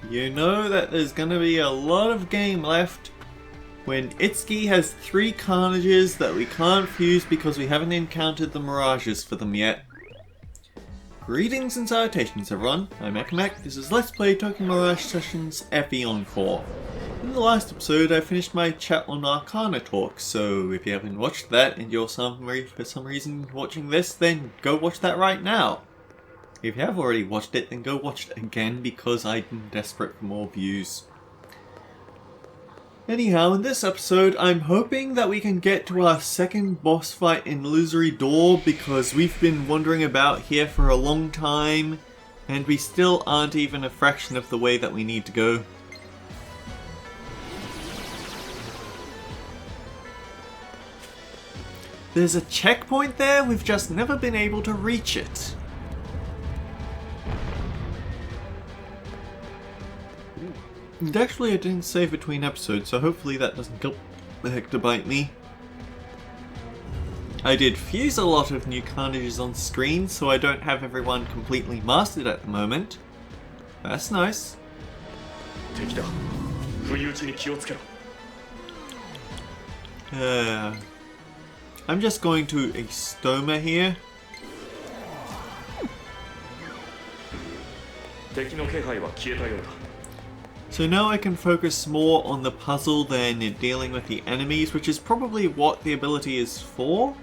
You know that there's gonna be a lot of game left when Itsuki has 3 Carnages that we can't fuse because we haven't encountered the Mirages for them yet. Greetings and salutations everyone, I'm Ekamek, this is Let's Play Tokyo Mirage Sessions FE Encore. In the last episode I finished my chat on Arcana Talk, so if you haven't watched that and you're for some reason watching this, then go watch that right now. If you have already watched it, then go watch it again because I'm desperate for more views. Anyhow, in this episode, I'm hoping that we can get to our second boss fight in Illusory Door because we've been wandering about here for a long time and we still aren't even a fraction of the way that we need to go. There's a checkpoint there, we've just never been able to reach it. And actually I didn't save between episodes, so hopefully that doesn't come back to bite me. I did fuse a lot of new Carnages on screen, so I don't have everyone completely mastered at the moment. That's nice. I'm just going to a Stoma here. So now I can focus more on the puzzle than dealing with the enemies, which is probably what the ability is for.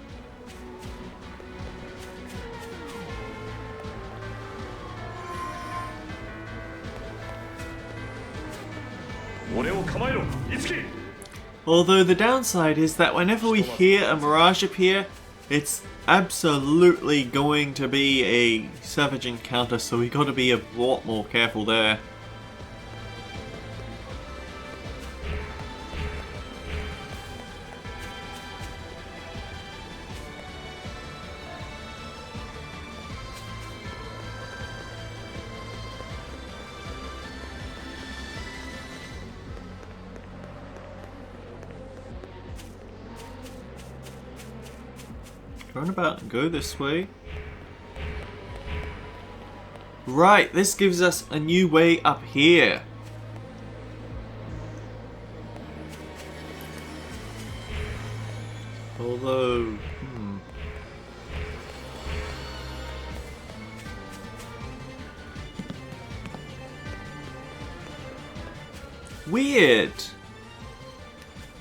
Although the downside is that whenever we hear a Mirage appear, it's absolutely going to be a savage encounter, so we gotta be a lot more careful there. Run about and go this way. Right, this gives us a new way up here. Although, weird.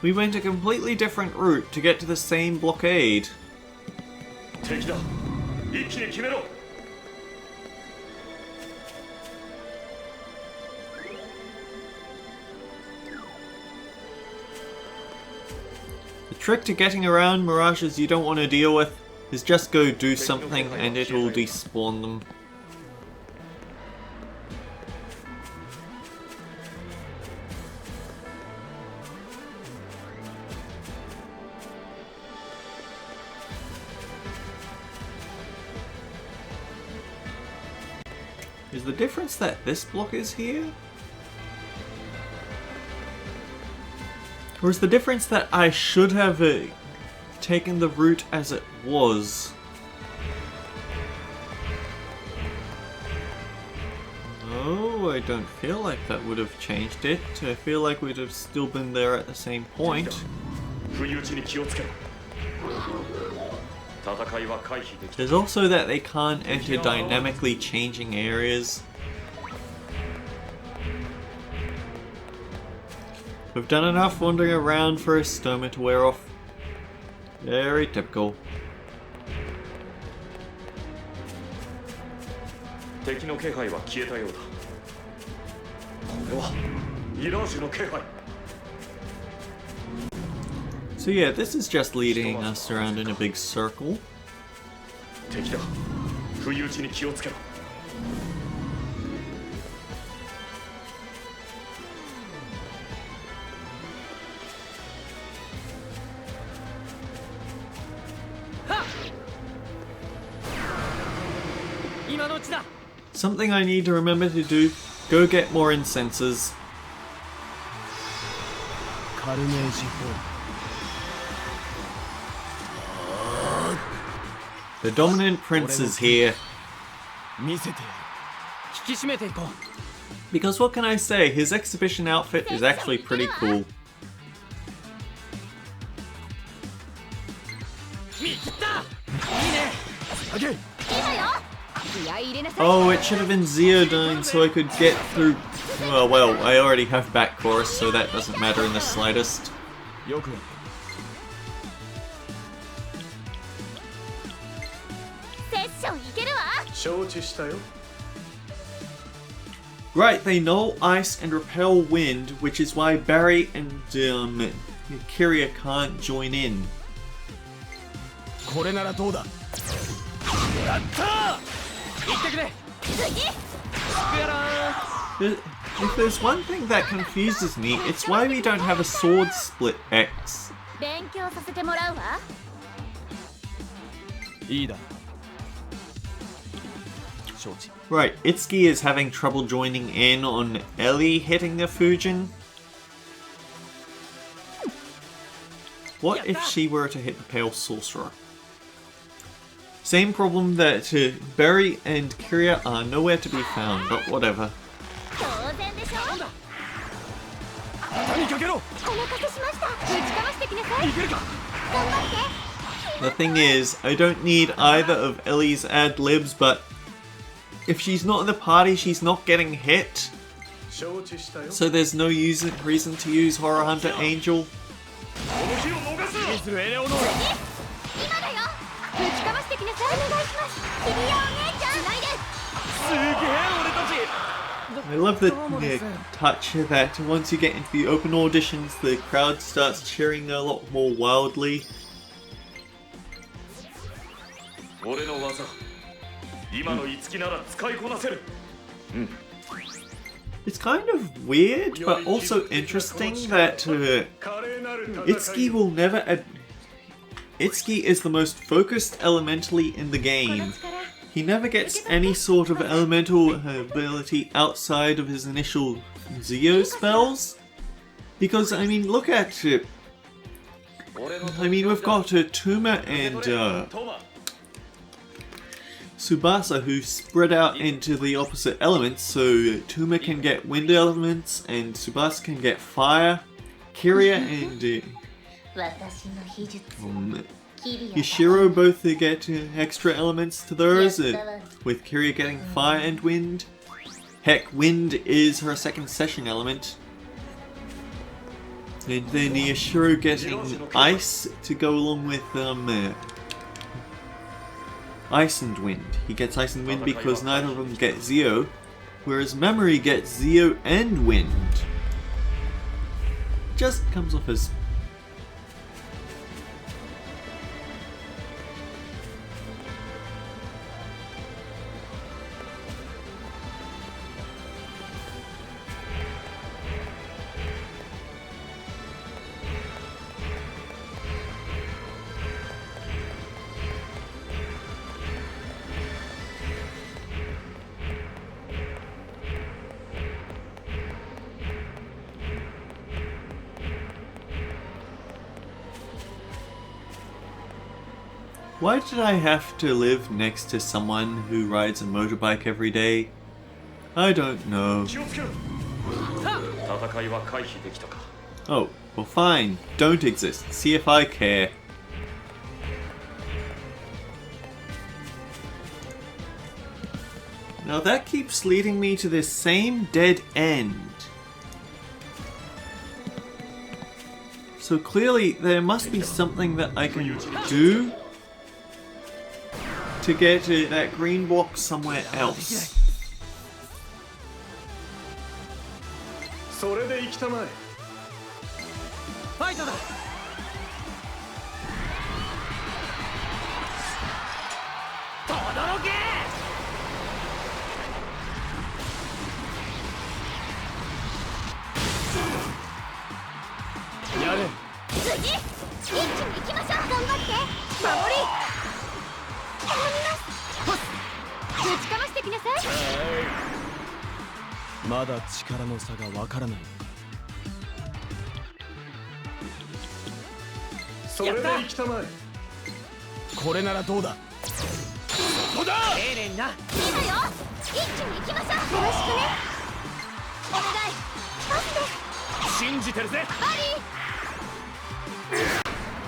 We went a completely different route to get to the same blockade. The trick to getting around Mirages you don't want to deal with is just go do something and it will despawn them. Is the difference that this block is here? Or is the difference that I should have taken the route as it was? No, I don't feel like that would have changed it. I feel like we'd have still been there at the same point. There's also that they can't enter dynamically changing areas. We've done enough wandering around for a Stoma to wear off. Very typical. So yeah, this is just leading us around in a big circle. Something I need to remember to do, go get more incenses. The dominant prince is here. Because what can I say, his exhibition outfit is actually pretty cool. Oh, it should have been Zeodyne so I could get through... Well, I already have back chorus, so that doesn't matter in the slightest. Right, they null ice and repel wind, which is why Barry and Kiria can't join in. If there's one thing that confuses me, it's why we don't have a sword split X. Right, Itsuki is having trouble joining in on Ellie hitting the Fujin. What if she were to hit the Pale Sorcerer? Same problem that Barry and Kiria are nowhere to be found, but whatever. The thing is, I don't need either of Ellie's ad-libs, but if she's not in the party, she's not getting hit. So there's no reason to use Horror Hunter Angel. I love the touch that once you get into the open auditions, the crowd starts cheering a lot more wildly. It's kind of weird, but also interesting that Itsuki will never... Itsuki is the most focused elementally in the game. He never gets any sort of elemental ability outside of his initial Zeo spells. Because, I mean, look at... we've got Tuma and Tsubasa who spread out into the opposite elements, so Tuma can get wind elements and Tsubasa can get fire. Kiria and Yashiro both get extra elements to those, with Kiria getting fire and wind. Heck, wind is her second session element. And then Yashiro getting ice to go along with ice and wind. He gets ice and wind because neither of them get Zeo, whereas Memory gets Zeo and wind. Just comes off as... Why did I have to live next to someone who rides a motorbike every day? I don't know. Oh, well fine. Don't exist. See if I care. Now that keeps leading me to this same dead end. So clearly there must be something that I can do to get that green box somewhere else.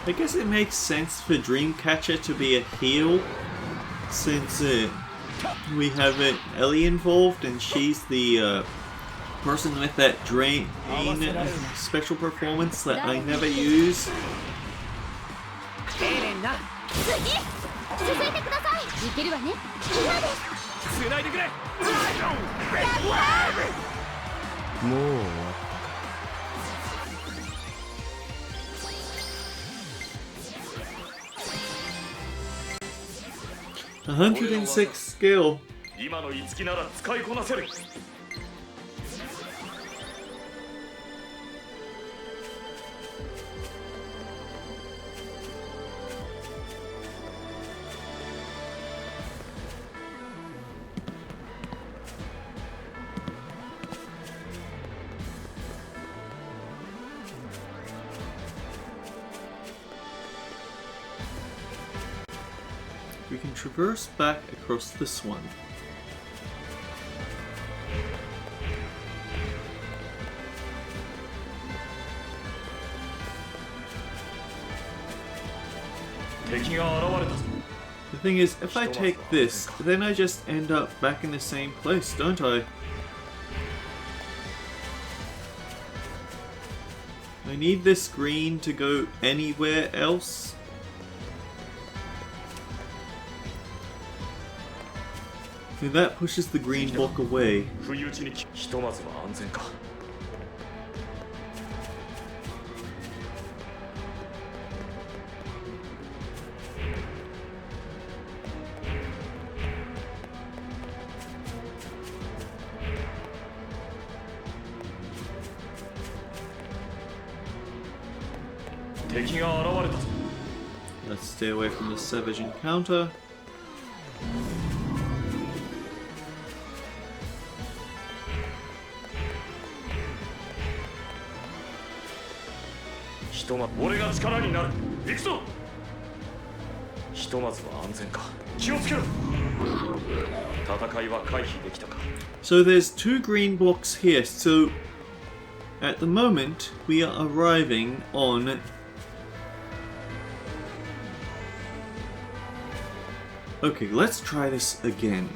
I guess it makes sense for Dreamcatcher to be a heel, since we have Ellie involved and she's the person with that drain special performance that I never use. $106 skill. We can traverse back across this one. The thing is, if I take this, then I just end up back in the same place, don't I? I need this green to go anywhere else. And that pushes the green block away. Let's stay away from the savage encounter. So there's 2 green blocks here, so at the moment we are arriving on okay, let's try this again.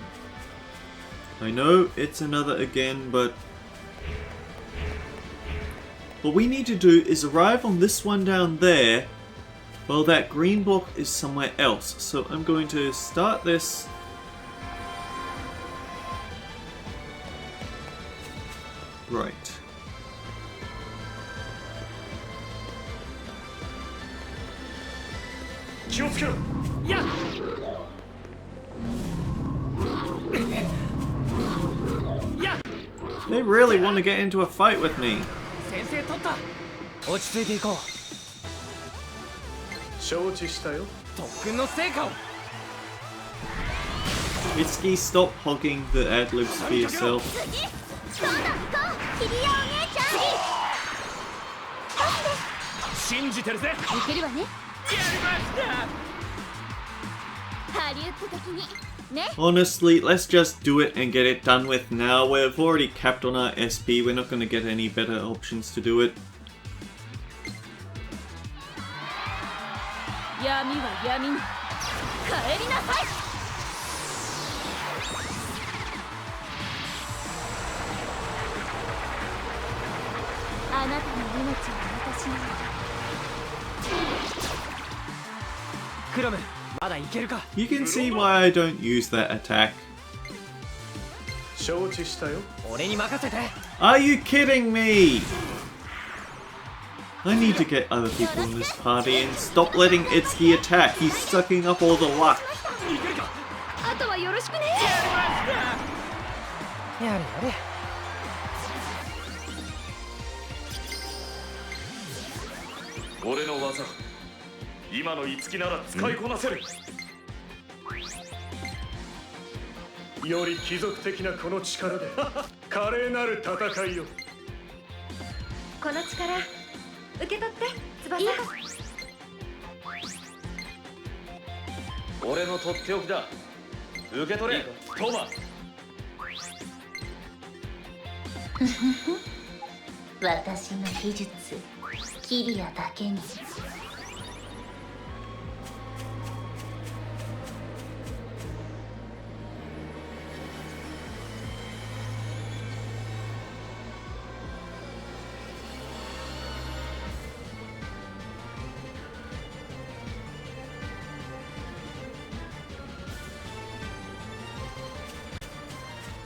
I know it's another again, but what we need to do is arrive on this one down there while that green block is somewhere else. So I'm going to start this. Right. They really want to get into a fight with me. Itsuki, stop hogging the ad-libs for yourself. Honestly, let's just do it and get it done with now. We've already capped on our SP, we're not going to get any better options to do it. You can see why I don't use that attack. Are you kidding me? I need to get other people in this party and stop letting Itsuki attack. He's sucking up all the luck. 私の技術キリアだけに。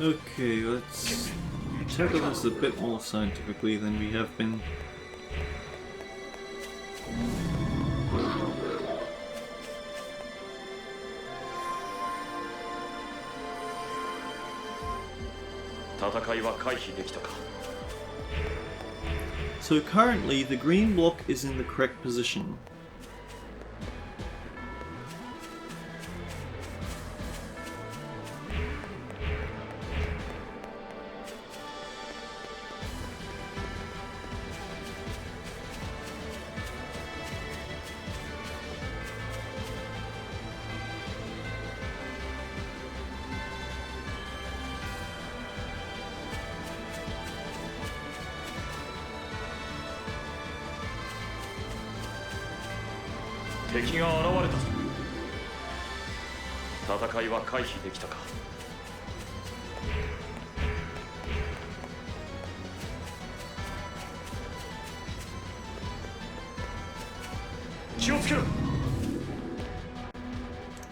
Okay, let's tackle this a bit more scientifically than we have been. So currently the green block is in the correct position.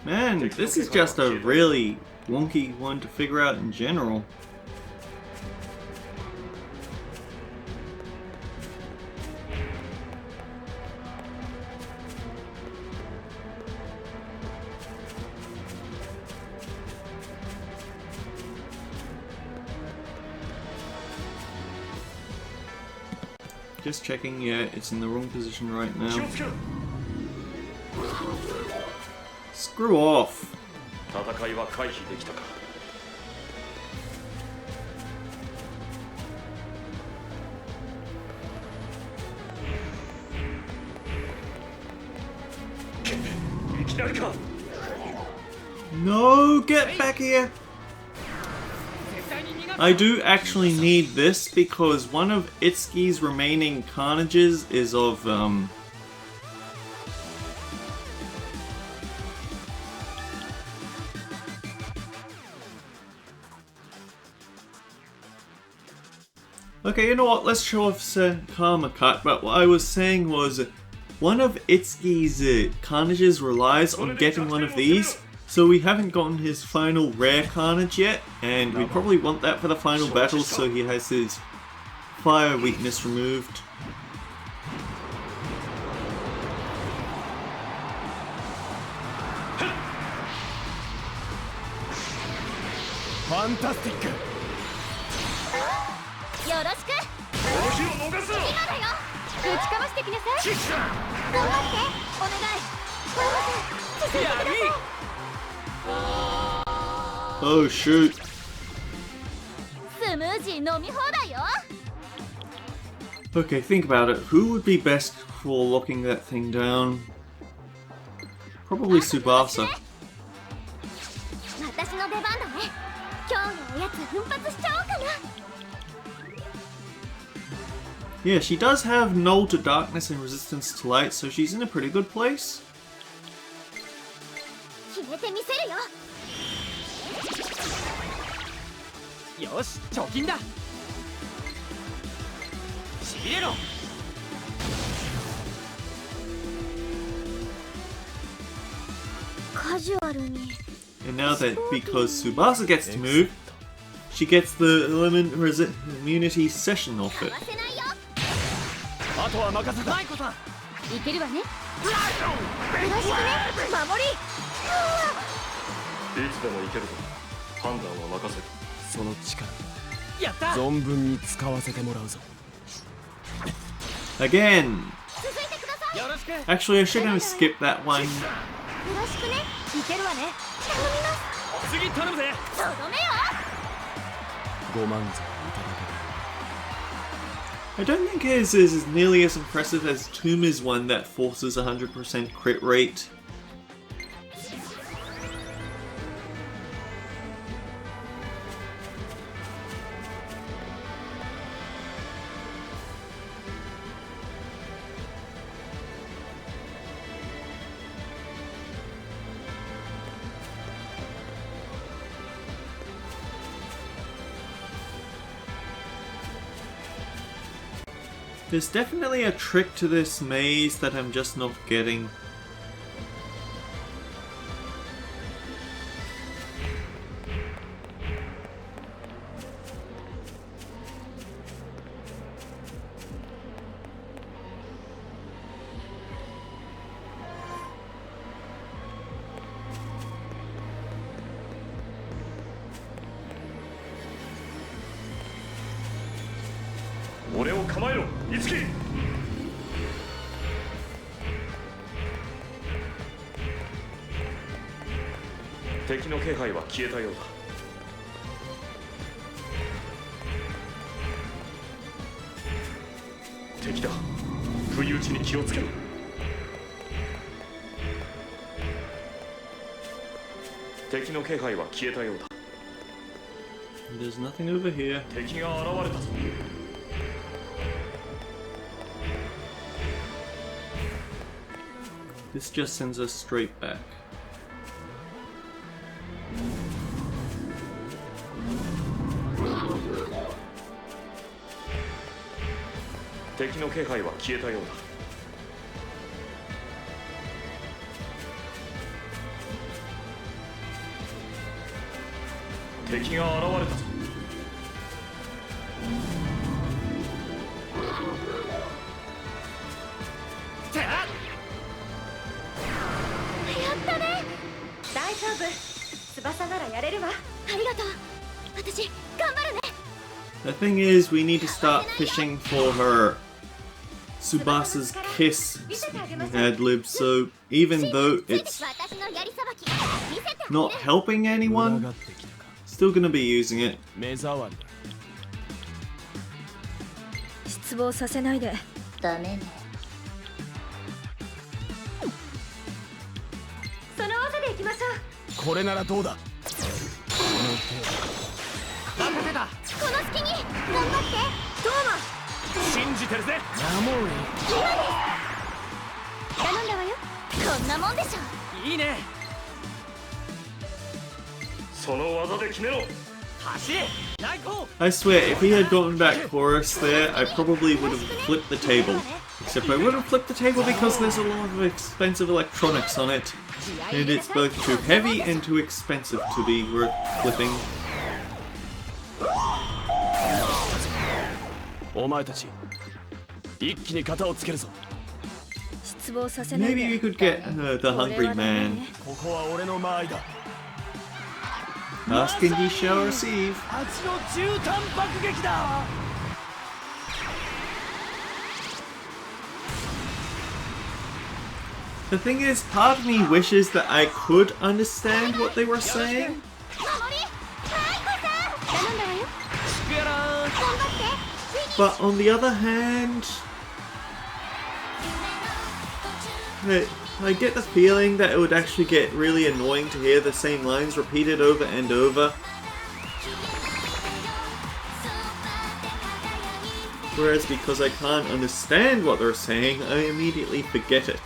Man, this is just a really wonky one to figure out in general. Just checking, yeah, it's in the wrong position right now. Screw off. No, get back here. I do actually need this because one of Itsuki's remaining carnages is of okay, you know what, let's show off Karma Cut, but what I was saying was one of Itsuki's carnages relies on getting one of these, so we haven't gotten his final rare carnage yet, and we probably want that for the final battle so he has his fire weakness removed. Fantastic! よろしく。今だよ。ぶちかましてきなさい。頑張って。お願い。これまで続いてください。 Oh shoot. スムージー飲み放題よ。 Okay, think about it. Who would be best for locking that thing down? Probably Tsubasa. 私の出番だね。今日のおやつ奮発しちゃおうかな。 Yeah, she does have null to darkness and resistance to light, so she's in a pretty good place. 決めてみせるよ。 よし、貯金だ。しびれろ。カジュアルに。 And now that because Tsubasa gets to move, she gets the element immunity session off it. あとは任せた。マイコさん。いけるわね。よろしくね。守り。いつでもいけると判断は任せる。その力やった存分に使わせてもらうぞ。 Again! 続いてください。よろしく。 Actually, I should have skipped that one. よろしくね。いけるわね。頼みます。次頼むぜ。とどめよ。ご満足いただけた。 I don't think his is nearly as impressive as Tuma's one that forces 100% crit rate. There's definitely a trick to this maze that I'm just not getting.敵の気配は消えたようだ。敵だ。不意打ちに気をつけろ。敵の気配は消えたようだ。There's nothing over here. 敵が現れたぞ。This just sends us straight back.敵の気配は消えたようだ。敵が現れたぞ。やったね。大丈夫。翼ならやれるわ。ありがとう。私頑張るね。The thing is, we need to start fishing for her Tsubasa's kiss ad lib, so even though it's not helping anyone, still gonna be using it. 目障りだ。失望させないで。ダメね。その技でいきましょう。これならどうだ。任せた。この隙に頑張って。どうも。信じてるぜ。守れ。頼んだわよ。こんなもんでしょ。いいね。その技で決めろ。走れ。大行。 I swear, if he had gotten that chorus there, I probably would have flipped the table. Except I wouldn't flip the table because there's a lot of expensive electronics on it. And it's both too heavy and too expensive to be worth flipping. お前たち、一気に型をつけるぞ。失望させないで。 Maybe we could get the hungry man. ここは俺の間合いだ。 Ask and ye shall receive. 蜂の絨毯爆撃だ。The thing is, part of me wishes that I could understand what they were saying. But on the other hand, I get the feeling that it would actually get really annoying to hear the same lines repeated over and over. Whereas because I can't understand what they're saying, I immediately forget it.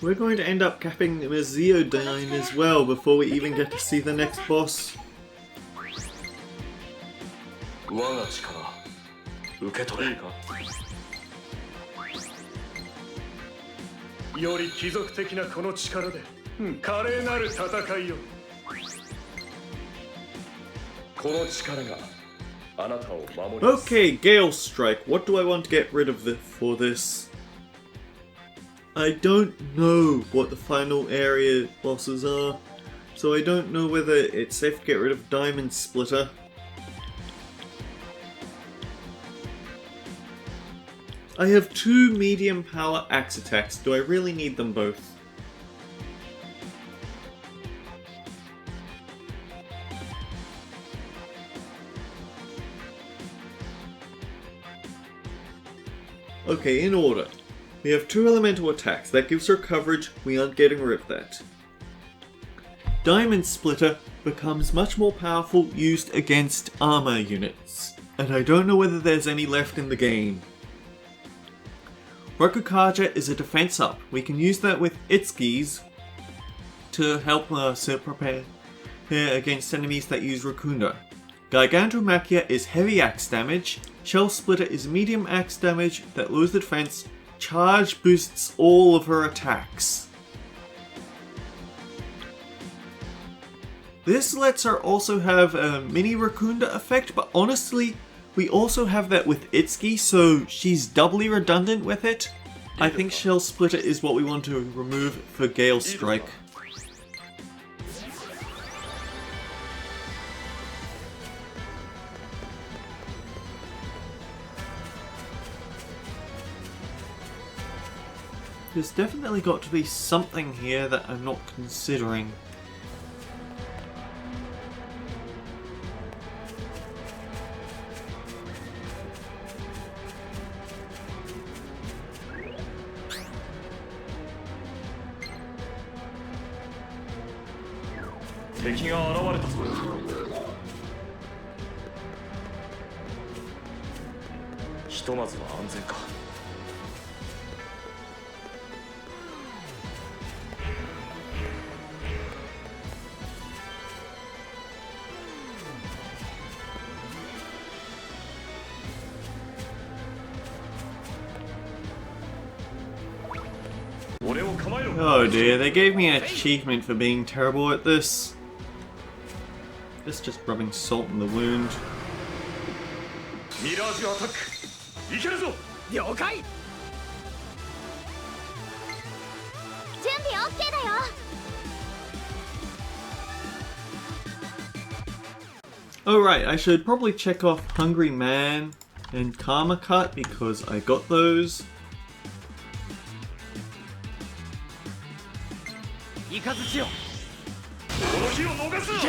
We're going to end up capping Meziodyne as well before we even get to see the next boss. 我が力受け取れ。いいか。より貴族的なこの力で華麗なる戦いを。この力があなたを守ります。 Okay, Gale Strike. What do I want to get rid of for this? I don't know what the final area bosses are, so I don't know whether it's safe to get rid of Diamond Splitter. I have 2 medium power axe attacks. Do I really need them both? Okay, in order. We have 2 elemental attacks. That gives her coverage. We aren't getting rid of that. Diamond Splitter becomes much more powerful used against armor units. And I don't know whether there's any left in the game. Rokukaja is a defense up. We can use that with Itsuki's to help us prepare against enemies that use Rakunda. Gigantomachia is heavy axe damage. Shell Splitter is medium axe damage that lowers the defense. Charge boosts all of her attacks. This lets her also have a mini Rakunda effect, but honestly, we also have that with Itsuki, so she's doubly redundant with it. I think Shell Splitter is what we want to remove for Gale Strike. There's definitely got to be something here that I'm not considering. Oh dear, they gave me an achievement for being terrible at this. This is just rubbing salt in the wound. Mirage attack. いけるぞ。了解。準備 OK だよ。 Alright, I should probably check off Hungry Man and Karma Cut because I got those. イカズチよ。この日を逃すな。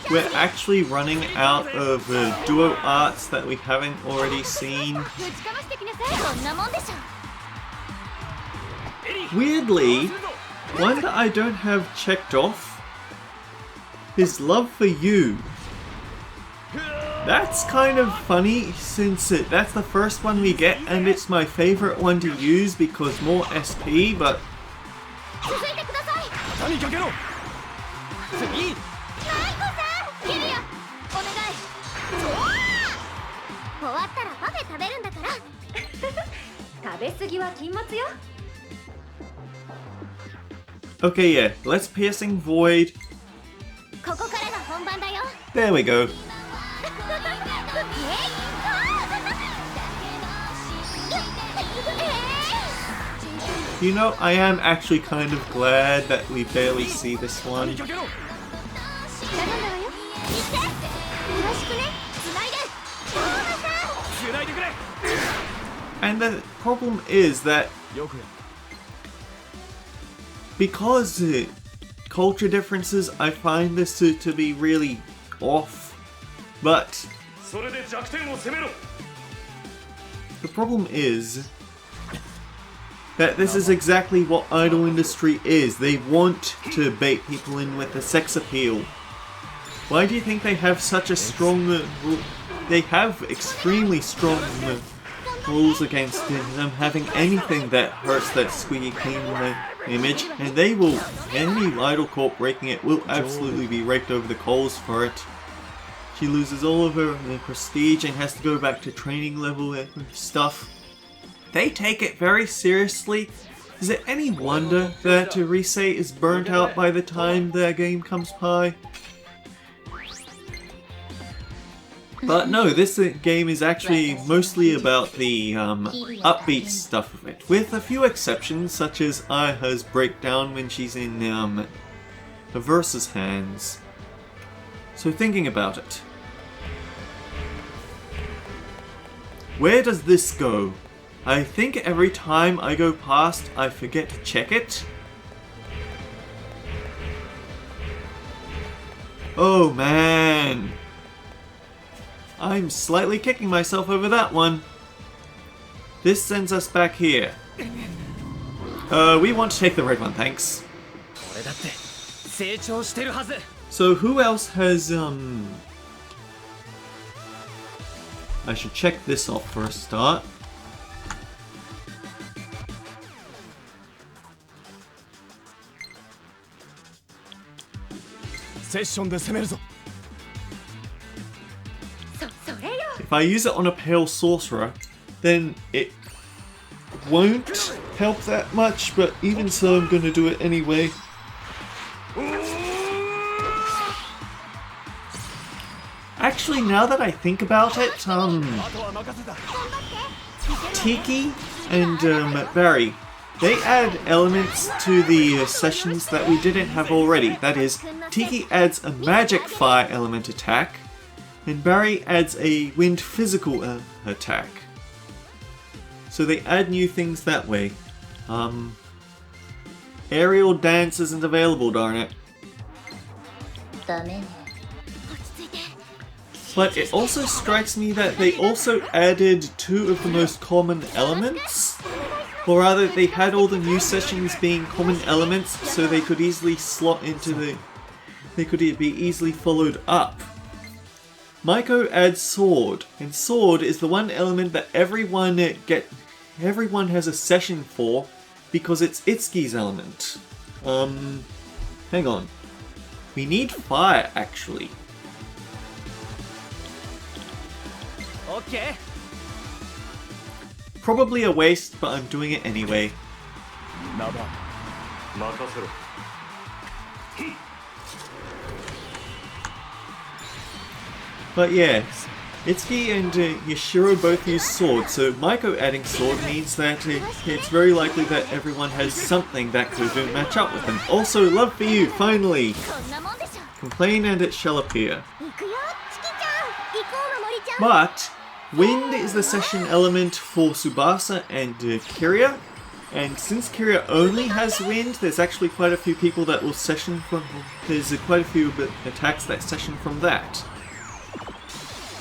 We're actually running out of duo arts that we haven't already seen. Weirdly, one that I don't have checked off is Love for You. That's kind of funny since that's the first one we get and it's my favorite one to use because more SP, but... 肩にかけろ。次。 Okay, yeah, let's Piercing Void. There we go. You know, I am actually kind of glad that we barely see this one. And the problem is that because culture differences, I find this to be really off. But the problem is that this is exactly what idol industry is. They want to bait people in with the sex appeal. Why do you think they have such a strong... they have extremely strong rules against them having anything that hurts that squeaky clean image, and they will, any idol corp breaking it will absolutely be raked over the coals for it. She loses all of her prestige and has to go back to training level stuff. They take it very seriously. Is it any wonder that Rise is burnt out by the time their game comes by? But no, this game is actually mostly about the upbeat stuff of it, with a few exceptions such as Aya's breakdown when she's in the Versus hands. So thinking about it, where does this go? I think every time I go past, I forget to check it. Oh man! I'm slightly kicking myself over that one. this sends us back here. We want to take the red one, thanks. 俺だって成長してるはず So who else has, I should check this off for a start. セッションで攻めるぞ それよ If I use it on a pale sorcerer, then it won't help that much, but even so I'm gonna do it anyway. Actually, now that I think about it, あとは任せた Tiki and Barry, they add elements to the sessions that we didn't have already. That is, Tiki adds a magic fire element attack, and Barry adds a wind physical attack. So they add new things that way. Aerial dance isn't available, darn it. ダメね But it also strikes me that they also added two of the most common elements. Or rather, they had all the new sessions being common elements so they could easily slot into the... They could be easily followed up. Maiko adds sword, and sword is the one element that everyone has a session for because it's Itsuki's element. Hang on. We need fire, actually. オッケー Probably a waste, but I'm doing it anyway. ナバ任せろ But yeah, Itsuki and Yashiro both use sword, so Maiko adding sword means that it's very likely that everyone has something that could match up with them. Also, love for you, finally! こんなもんでしょ Complain and it shall appear. 行くよチキちゃん行こう守りちゃん But, wind is the session element for Tsubasa and Kiria, and since Kiria only has wind, there's actually quite a few people that will session from... There's quite a few attacks that session from that.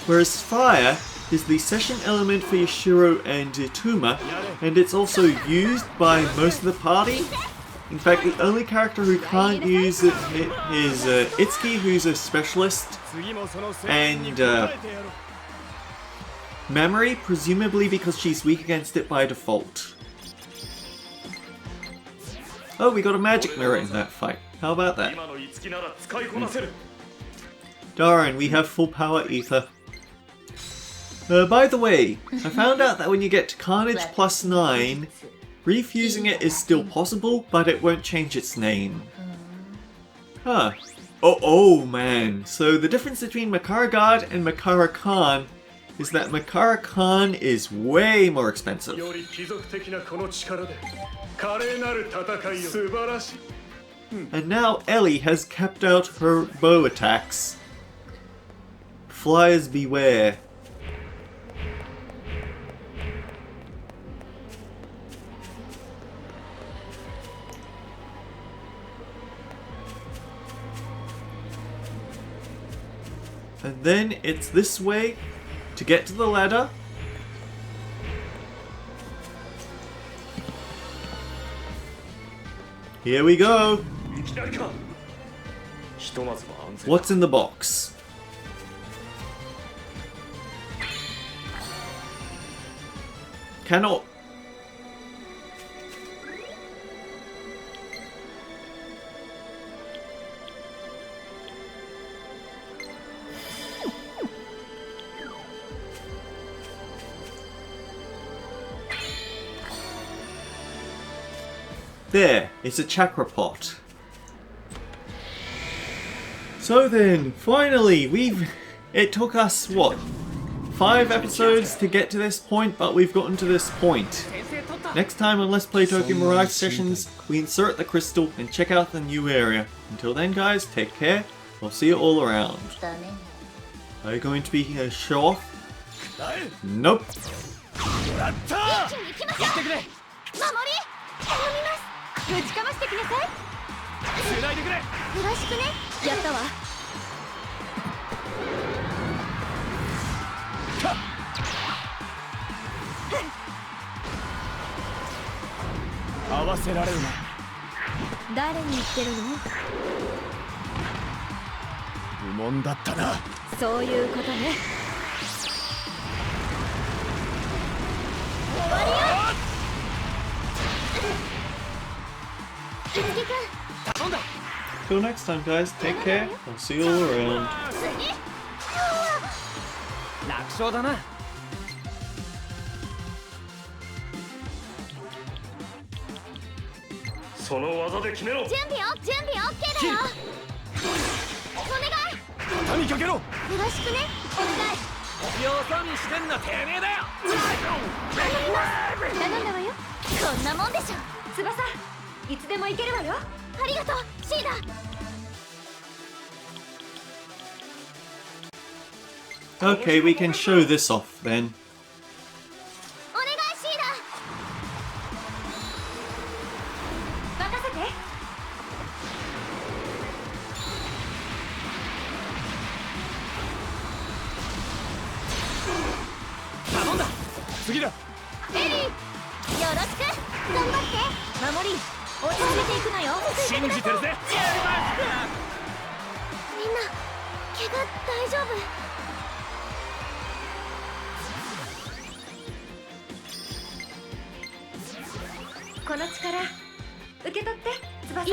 Whereas fire is the session element for Yashiro and Tuma, and it's also used by most of the party. In fact, the only character who can't use it is Itsuki, who's a specialist, 次もその戦 and に応えてやろう Memory, presumably because she's weak against it by default. Oh, we got a magic mirror in that fight. How about that? 今の五木なら使いこなせる Darn, we have full power ether. By the way, I found out that when you get to Carnage plus 9, refusing it is still possible, but it won't change its name. Huh. Oh man. So the difference between Makara Guard and Makara Khan is that Makara Khan is way more expensive. より貴族的なこの力で華麗なる戦いを素晴らしい And now Ellie has kept out her bow attacks. Flyers beware. And then it's this way to get to the ladder. Here we go. いきなりかひとまずは安全 What's in the box? Cannot. There, it's a chakra pot. So then, finally, it took us, what, 5 episodes to get to this point, but we've gotten to this point. 先制取った Next time on Let's Play Tokyo Mirage Sessions, we insert the crystal and check out the new area. Until then guys, take care, we'll see you all around. ダメね Are you going to be a show off? だい Nope. やった一気に行きましょう行ってくれ守り頼みますぶちかましてきなさい繋いでくれよろしくねやったわ合わせられるな。誰に言ってるの？愚問だったな。そういうことね。終わりよ。樹君、頼んだ。 Till next time, guys. Take care. I'll see you all around. 次。楽勝だな。その技で決めろ。準備 OK だよ。お願い。畳みかけろ。よろしくね。お願い。よそ見してんのてめえだよ。頼んだわよ。そんなもんでしょ。翼、いつでも行けるわよ。ありがとう、シーダ。Okay, we can show this off then. お願い、シーダ。任せて。頼んだ。次だ。エリー、よろしく。頑張って。守り、落ち着いていくのよ。信じてるぜ。みんな、怪我大丈夫？この力受け取って、翼。